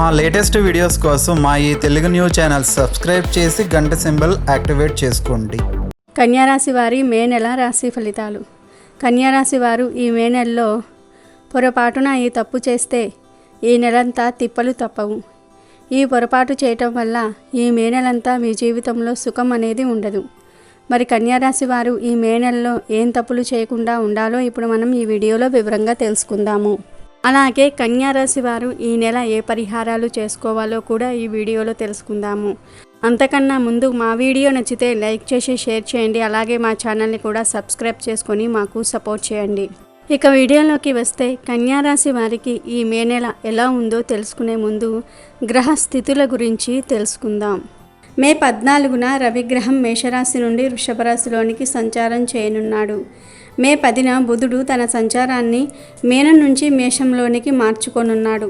మా latest videos కోసం మా ఈ తెలుగు న్యూస్ ఛానల్ సబ్స్క్రైబ్ చేసి గంట సింబల్ యాక్టివేట్ చేసుకోండి. కన్యారాశి వారి మే నెల రాశి ఫలితాలు. కన్యారాశి వారు ఈ మే నెలలో పొరపాటున ఈ తప్పు చేస్తే ఈ నెలంతా తిప్పలు తప్పవు. ఈ పొరపాటు చేయటం వల్ల ఈ మే నెలంతా మీ జీవితంలో సుఖం అనేది ఉండదు. మరి కన్యారాశి వారు ఈ మే నెలలో ఏం తప్పులు చేయకుండా ఉండాలో ఇప్పుడు మనం ఈ వీడియోలో వివరంగా తెలుసుకుందాము. అలాగే కన్యారాశి వారు ఈ నెల ఏ పరిహారాలు చేసుకోవాలో కూడా ఈ వీడియోలో తెలుసుకుందాము. అంతకన్నా ముందు మా వీడియో నచ్చితే లైక్ చేసి షేర్ చేయండి. అలాగే మా ఛానల్ని కూడా సబ్స్క్రైబ్ చేసుకొని మాకు సపోర్ట్ చేయండి. ఇక వీడియోలోకి వస్తే కన్యారాశి వారికి ఈ మే నెల ఎలా ఉందో తెలుసుకునే ముందు గ్రహ స్థితుల గురించి తెలుసుకుందాం. మే 14న రవిగ్రహం మేషరాశి నుండి వృషభ రాశిలోనికి సంచారం చేయనున్నాడు. మే 10న బుధుడు తన సంచారాన్ని మీనం నుంచి మేషంలోనికి మార్చుకొనున్నాడు.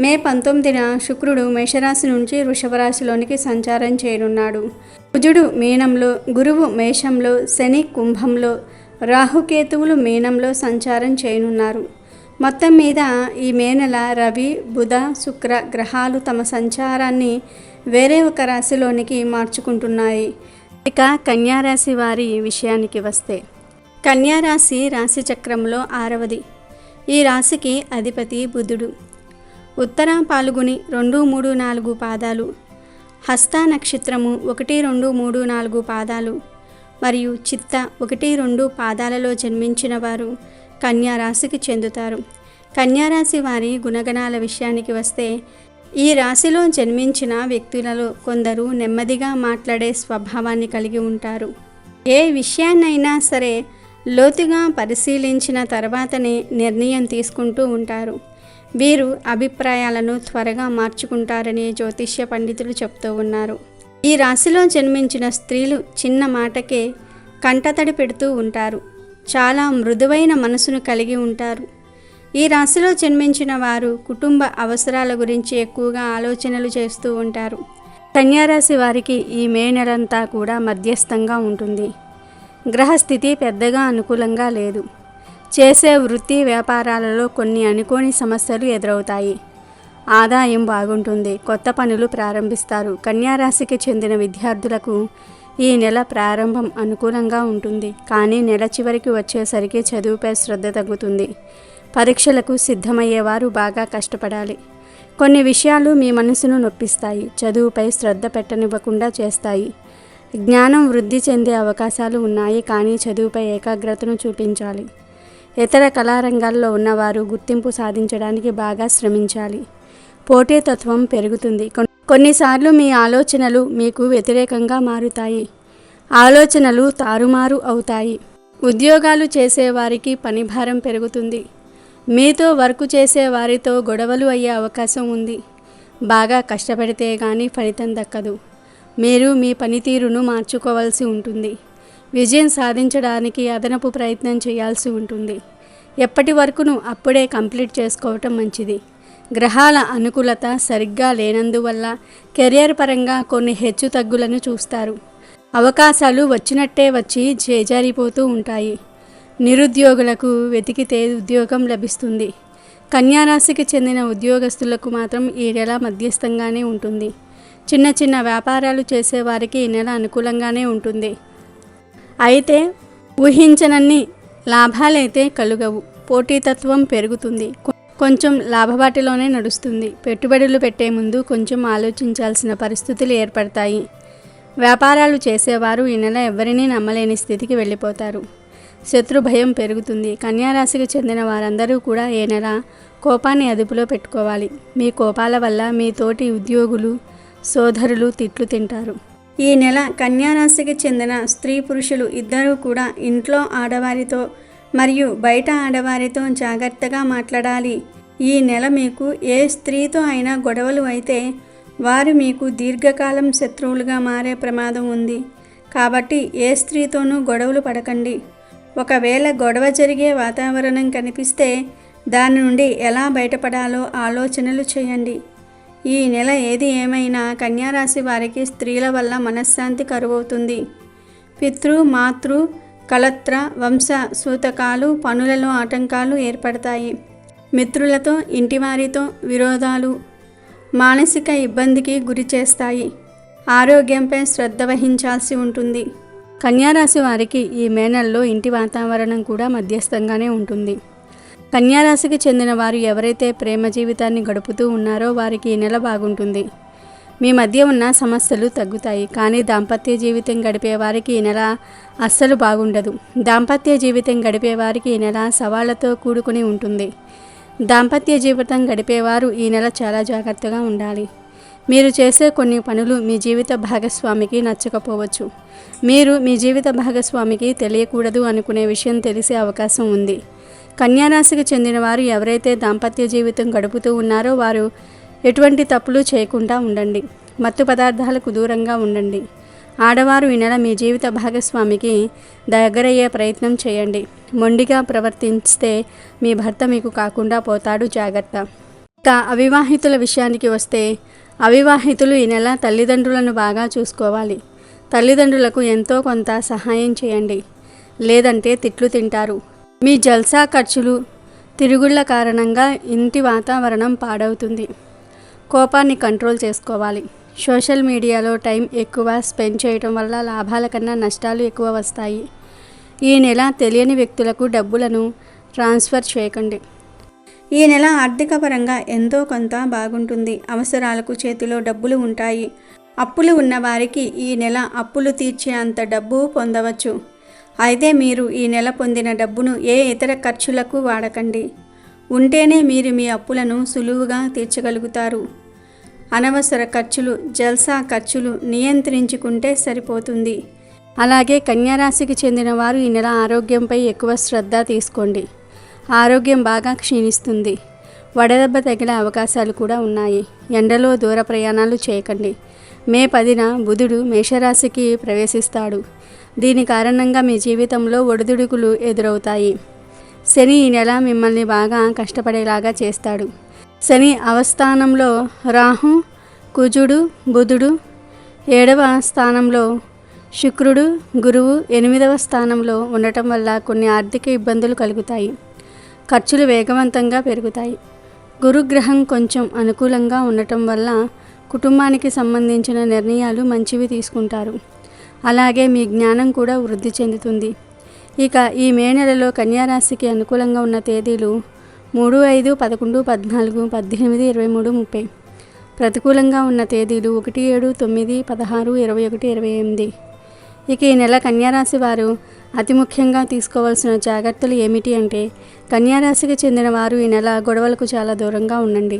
మే 19న శుక్రుడు మేషరాశి నుంచి వృషభ రాశిలోనికి సంచారం చేయనున్నాడు. కుజుడు మీనంలో, గురువు మేషంలో, శని కుంభంలో, రాహుకేతువులు మీనంలో సంచారం చేయనున్నారు. మొత్తం మీద ఈ మే నెల రవి, బుధ, శుక్ర గ్రహాలు తమ సంచారాన్ని వేరే ఒక రాశిలోనికి మార్చుకుంటున్నాయి. ఇక కన్యారాశి వారి విషయానికి వస్తే కన్యారాశి రాశి చక్రంలో 6వది. ఈ రాశికి అధిపతి బుధుడు. ఉత్తర పాల్గొని 2, 3, 4 పాదాలు, హస్త నక్షత్రము 1, 2, 3, 4 పాదాలు మరియు చిత్త 1, 2 పాదాలలో జన్మించిన వారు కన్యారాశికి చెందుతారు. కన్యారాశి వారి గుణగణాల విషయానికి వస్తే ఈ రాశిలో జన్మించిన వ్యక్తులలో కొందరు నెమ్మదిగా మాట్లాడే స్వభావాన్ని కలిగి ఉంటారు. ఏ విషయాన్నైనా సరే లోతుగా పరిశీలించిన తర్వాతనే నిర్ణయం తీసుకుంటూ ఉంటారు. వీరు అభిప్రాయాలను త్వరగా మార్చుకుంటారని జ్యోతిష్య పండితులు చెప్తూ ఉన్నారు. ఈ రాశిలో జన్మించిన స్త్రీలు చిన్న మాటకే కంటతడి పెడుతూ ఉంటారు. చాలా మృదువైన మనసును కలిగి ఉంటారు. ఈ రాశిలో జన్మించిన వారు కుటుంబ అవసరాల గురించి ఎక్కువగా ఆలోచనలు చేస్తూ ఉంటారు. కన్యారాశి వారికి ఈ మే నెలంతా కూడా మధ్యస్థంగా ఉంటుంది. గ్రహస్థితి పెద్దగా అనుకూలంగా లేదు. చేసే వృత్తి వ్యాపారాలలో కొన్ని అనుకోని సమస్యలు ఎదురవుతాయి. ఆదాయం బాగుంటుంది. కొత్త పనులు ప్రారంభిస్తారు. కన్యారాశికి చెందిన విద్యార్థులకు ఈ నెల ప్రారంభం అనుకూలంగా ఉంటుంది. కానీ నెల చివరికి వచ్చేసరికి చదువుపై శ్రద్ధ తగ్గుతుంది. పరీక్షలకు సిద్ధమయ్యేవారు బాగా కష్టపడాలి. కొన్ని విషయాలు మీ మనసును నొప్పిస్తాయి. చదువుపై శ్రద్ధ పెట్టనివ్వకుండా చేస్తాయి. జ్ఞానం వృద్ధి చెందే అవకాశాలు ఉన్నాయి. కానీ చదువుపై ఏకాగ్రతను చూపించాలి. ఇతర కళారంగాల్లో ఉన్నవారు గుర్తింపు సాధించడానికి బాగా శ్రమించాలి. పోటీతత్వం పెరుగుతుంది. కొన్నిసార్లు మీ ఆలోచనలు మీకు వ్యతిరేకంగా మారుతాయి. ఆలోచనలు తారుమారు అవుతాయి. ఉద్యోగాలు చేసేవారికి పనిభారం పెరుగుతుంది. మీతో వర్క్ చేసే వారితో గొడవలు అయ్యే అవకాశం ఉంది. బాగా కష్టపడితే కానీ ఫలితం దక్కదు. మీరు మీ పనితీరును మార్చుకోవాల్సి ఉంటుంది. విజయం సాధించడానికి అదనపు ప్రయత్నం చేయాల్సి ఉంటుంది. ఎప్పటి వరకును అప్పుడే కంప్లీట్ చేసుకోవటం మంచిది. గ్రహాల అనుకూలత సరిగ్గా లేనందువల్ల కెరియర్ పరంగా కొన్ని హెచ్చుతగ్గులను చూస్తారు. అవకాశాలు వచ్చినట్టే వచ్చి చేజారిపోతూ ఉంటాయి. నిరుద్యోగులకు వెతికితే ఉద్యోగం లభిస్తుంది. కన్యారాశికి చెందిన ఉద్యోగస్తులకు మాత్రం ఈ నెల మధ్యస్థంగానే ఉంటుంది. చిన్న చిన్న వ్యాపారాలు చేసేవారికి ఈ నెల అనుకూలంగానే ఉంటుంది. అయితే ఊహించనన్ని లాభాలైతే కలుగవు. పోటీతత్వం పెరుగుతుంది. కొంచెం లాభబాటిలోనే నడుస్తుంది. పెట్టుబడులు పెట్టే ముందు కొంచెం ఆలోచించాల్సిన పరిస్థితులు ఏర్పడతాయి. వ్యాపారాలు చేసేవారు ఈ నెల ఎవరినీ నమ్మలేని స్థితికి వెళ్ళిపోతారు. శత్రు భయం పెరుగుతుంది. కన్యారాశికి చెందిన వారందరూ కూడా ఈ నెల కోపాన్ని అదుపులో పెట్టుకోవాలి. మీ కోపాల వల్ల మీ తోటి ఉద్యోగులు, సోదరులు తిట్లు తింటారు. ఈ నెల కన్యారాశికి చెందిన స్త్రీ పురుషులు ఇద్దరూ కూడా ఇంట్లో ఆడవారితో మరియు బయట ఆడవారితో జాగ్రత్తగా మాట్లాడాలి. ఈ నెల మీకు ఏ స్త్రీతో అయినా గొడవలు అయితే వారు మీకు దీర్ఘకాలం శత్రువులుగా మారే ప్రమాదం ఉంది. కాబట్టి ఏ స్త్రీతోనూ గొడవలు పడకండి. ఒకవేళ గొడవ జరిగే వాతావరణం కనిపిస్తే దాని నుండి ఎలా బయటపడాలో ఆలోచనలు చేయండి. ఈ నెల ఏది ఏమైనా కన్యారాశి వారికి స్త్రీల వల్ల మనశ్శాంతి కరువవుతుంది. పితృ, మాతృ, కళత్ర, వంశ సూతకాలు, పనులలో ఆటంకాలు ఏర్పడతాయి. మిత్రులతో, ఇంటివారితో విరోధాలు, మానసిక ఇబ్బందికి గురి చేస్తాయి. ఆరోగ్యంపై శ్రద్ధ వహించాల్సి ఉంటుంది. కన్యారాశి వారికి ఈ మే నెలలో ఇంటి వాతావరణం కూడా మధ్యస్థంగానే ఉంటుంది. కన్యారాశికి చెందిన వారు ఎవరైతే ప్రేమ జీవితాన్ని గడుపుతూ ఉన్నారో వారికి ఈ నెల బాగుంటుంది. మీ మధ్య ఉన్న సమస్యలు తగ్గుతాయి. కానీ దాంపత్య జీవితం గడిపే వారికి ఈ నెల అస్సలు బాగుండదు. దాంపత్య జీవితం గడిపే వారికి ఈ నెల సవాళ్లతో కూడుకుని ఉంటుంది. దాంపత్య జీవితం గడిపేవారు ఈ నెల చాలా జాగ్రత్తగా ఉండాలి. మీరు చేసే కొన్ని పనులు మీ జీవిత భాగస్వామికి నచ్చకపోవచ్చు. మీరు మీ జీవిత భాగస్వామికి తెలియకూడదు అనుకునే విషయం తెలిసే అవకాశం ఉంది. కన్యారాశికి చెందిన వారు ఎవరైతే దాంపత్య జీవితం గడుపుతూ ఉన్నారో వారు ఎటువంటి తప్పులు చేయకుండా ఉండండి. మత్తు పదార్థాలకు దూరంగా ఉండండి. ఆడవారు ఈ నెల మీ జీవిత భాగస్వామికి దగ్గరయ్యే ప్రయత్నం చేయండి. మొండిగా ప్రవర్తిస్తే మీ భర్త మీకు కాకుండా పోతాడు, జాగ్రత్త. ఇక అవివాహితుల విషయానికి వస్తే అవివాహితులు ఈ నెల తల్లిదండ్రులను బాగా చూసుకోవాలి. తల్లిదండ్రులకు ఎంతో కొంత సహాయం చేయండి, లేదంటే తిట్లు తింటారు. మీ జల్సా ఖర్చులు, తిరుగుళ్ళ కారణంగా ఇంటి వాతావరణం పాడవుతుంది. కోపాన్ని కంట్రోల్ చేసుకోవాలి. సోషల్ మీడియాలో టైం ఎక్కువ స్పెండ్ చేయడం వల్ల లాభాల కన్నా నష్టాలు ఎక్కువ వస్తాయి. ఈ నెల తెలియని వ్యక్తులకు డబ్బులను ట్రాన్స్ఫర్ చేయకండి. ఈ నెల ఆర్థిక పరంగా ఎంతో కొంత బాగుంటుంది. అవసరాలకు చేతిలో డబ్బులు ఉంటాయి. అప్పులు ఉన్నవారికి ఈ నెల అప్పులు తీర్చే అంత డబ్బు పొందవచ్చు. అయితే మీరు ఈ నెల పొందిన డబ్బును ఏ ఇతర ఖర్చులకు వాడకండి. ఉంటేనే మీరు మీ అప్పులను సులువుగా తీర్చగలుగుతారు. అనవసర ఖర్చులు, జల్సా ఖర్చులు నియంత్రించుకుంటే సరిపోతుంది. అలాగే కన్యారాశికి చెందిన వారు ఈ నెల ఆరోగ్యంపై ఎక్కువ శ్రద్ధ తీసుకోండి. ఆరోగ్యం బాగా క్షీణిస్తుంది. వడదెబ్బ తగిలే అవకాశాలు కూడా ఉన్నాయి. ఎండలో దూర ప్రయాణాలు చేయకండి. మే 10న బుధుడు మేషరాశికి ప్రవేశిస్తాడు. దీని కారణంగా మీ జీవితంలో ఒడిదుడుకులు ఎదురవుతాయి. శని ఈ నెల మిమ్మల్ని బాగా కష్టపడేలాగా చేస్తాడు. శని అవస్థానంలో రాహు, కుజుడు, బుధుడు, 7వ స్థానంలో శుక్రుడు, గురువు 8వ స్థానంలో ఉండటం వల్ల కొన్ని ఆర్థిక ఇబ్బందులు కలుగుతాయి. ఖర్చులు వేగవంతంగా పెరుగుతాయి. గురుగ్రహం కొంచెం అనుకూలంగా ఉండటం వల్ల కుటుంబానికి సంబంధించిన నిర్ణయాలు మంచివి తీసుకుంటారు. అలాగే మీ జ్ఞానం కూడా వృద్ధి చెందుతుంది. ఇక ఈ మే నెలలో కన్యారాశికి అనుకూలంగా ఉన్న తేదీలు 3, 5, 11, 14, 18, 23, 30. ప్రతికూలంగా ఉన్న తేదీలు 1, 7, 9, 16, 21, 28. ఇక ఈ నెల కన్యారాశి వారు అతి ముఖ్యంగా తీసుకోవాల్సిన జాగ్రత్తలు ఏమిటి అంటే, కన్యారాశికి చెందిన వారు ఈ నెల గొడవలకు చాలా దూరంగా ఉండండి.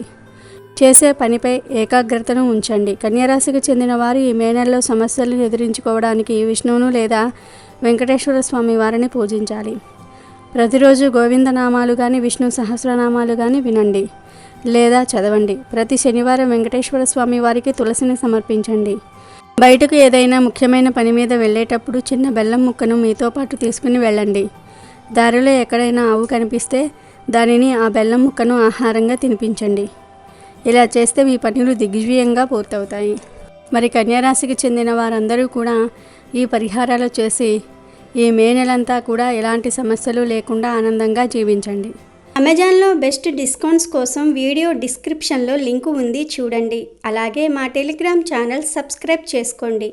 చేసే పనిపై ఏకాగ్రతను ఉంచండి. కన్యారాశికి చెందిన వారు ఈ మే నెలలో సమస్యలను ఎదిరించుకోవడానికి విష్ణువును లేదా వెంకటేశ్వర స్వామి వారిని పూజించాలి. ప్రతిరోజు గోవిందనామాలు కానీ విష్ణు సహస్రనామాలు కానీ వినండి లేదా చదవండి. ప్రతి శనివారం వెంకటేశ్వర స్వామి వారికి తులసిని సమర్పించండి. బయటకు ఏదైనా ముఖ్యమైన పని మీద వెళ్ళేటప్పుడు చిన్న బెల్లం ముక్కను మీతో పాటు తీసుకుని వెళ్ళండి. దారిలో ఎక్కడైనా ఆవు కనిపిస్తే దానిని ఆ బెల్లం ముక్కను ఆహారంగా తినిపించండి. ఇలా చేస్తే మీ పనులు దిగ్విజయంగా పూర్తవుతాయి. మరి కన్యారాశికి చెందిన వారందరూ కూడా ఈ పరిహారాలు చేసి ఈ మే నెలంతా కూడా ఎలాంటి సమస్యలు లేకుండా ఆనందంగా జీవించండి. అమెజాన్లో బెస్ట్ డిస్కౌంట్స్ కోసం వీడియో డిస్క్రిప్షన్లో లింకు ఉంది, చూడండి. అలాగే మా టెలిగ్రామ్ ఛానల్ సబ్స్క్రైబ్ చేసుకోండి.